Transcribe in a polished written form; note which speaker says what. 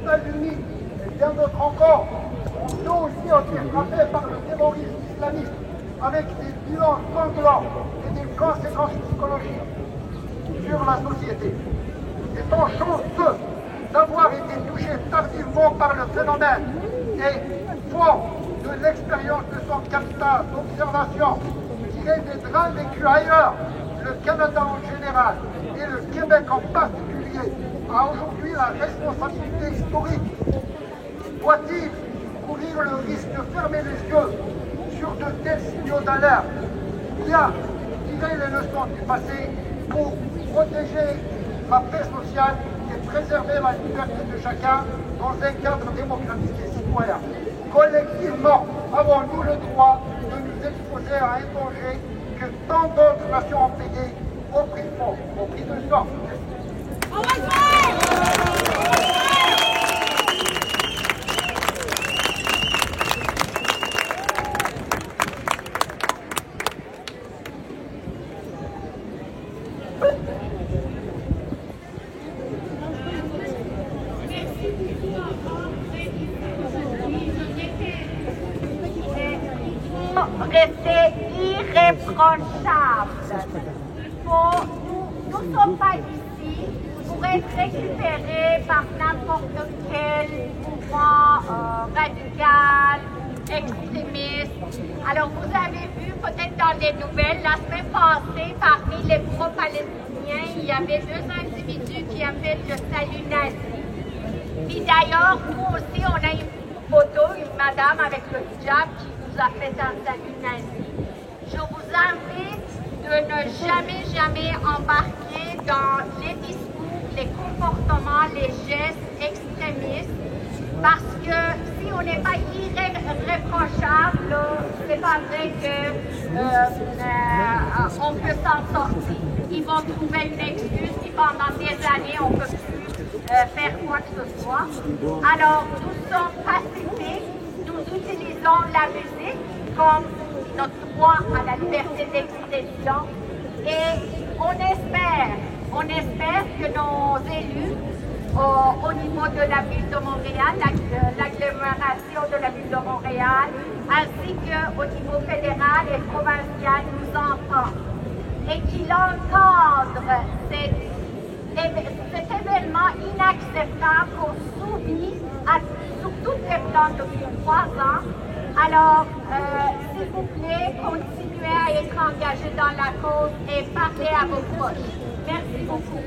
Speaker 1: États-Unis et bien d'autres encore, ont aussi été frappés par le terrorisme islamiste avec des bilans sanglants et des conséquences psychologiques sur la société. Ils sont chanceux d'avoir été touchés tardivement par le phénomène et, fort de l'expérience de son capital d'observation, tiré des drames vécus ailleurs, le Canada en général et le Québec en particulier a aujourd'hui la responsabilité historique. Doit-il courir le risque de fermer les yeux sur de tels signaux d'alerte, ou bien tirer les leçons du passé pour protéger la paix sociale et préserver la liberté de chacun dans un cadre démocratique et citoyen? Collectivement, avons-nous le droit de nous exposer à un danger que tant d'autres nations ont payé au prix fort, au prix de sang?
Speaker 2: Rester irréprochable. Nous ne sommes pas ici pour être récupérés par n'importe quel mouvement radical, extrémiste. Alors vous avez vu peut-être dans les nouvelles, la semaine passée, parmi les pro-palestiniens, il y avait 2 individus qui ont fait le salut nazi. Puis d'ailleurs, nous aussi, on a une photo, une madame avec le hijab qui nous a fait un salut nazi. Je vous invite de ne jamais embarquer dans les discours, les comportements, les gestes extrémistes, parce que si on n'est pas irréprochable, c'est pas vrai qu'on peut s'en sortir. Ils vont trouver une excuse, puis pendant des années, on ne peut plus faire quoi que ce soit. Alors, nous sommes pacifiques, nous utilisons la musique comme notre droit à la liberté d'expression et on espère que nos élus au niveau de la ville de Montréal, l'agglomération de la ville de Montréal, ainsi qu'au niveau fédéral et provincial nous entendent et qu'ils entendent cet événement inacceptable qu'on subit sur toutes les plans depuis 3 ans. Alors, s'il vous plaît, continuez à être engagés dans la cause et parlez à vos proches. Merci beaucoup.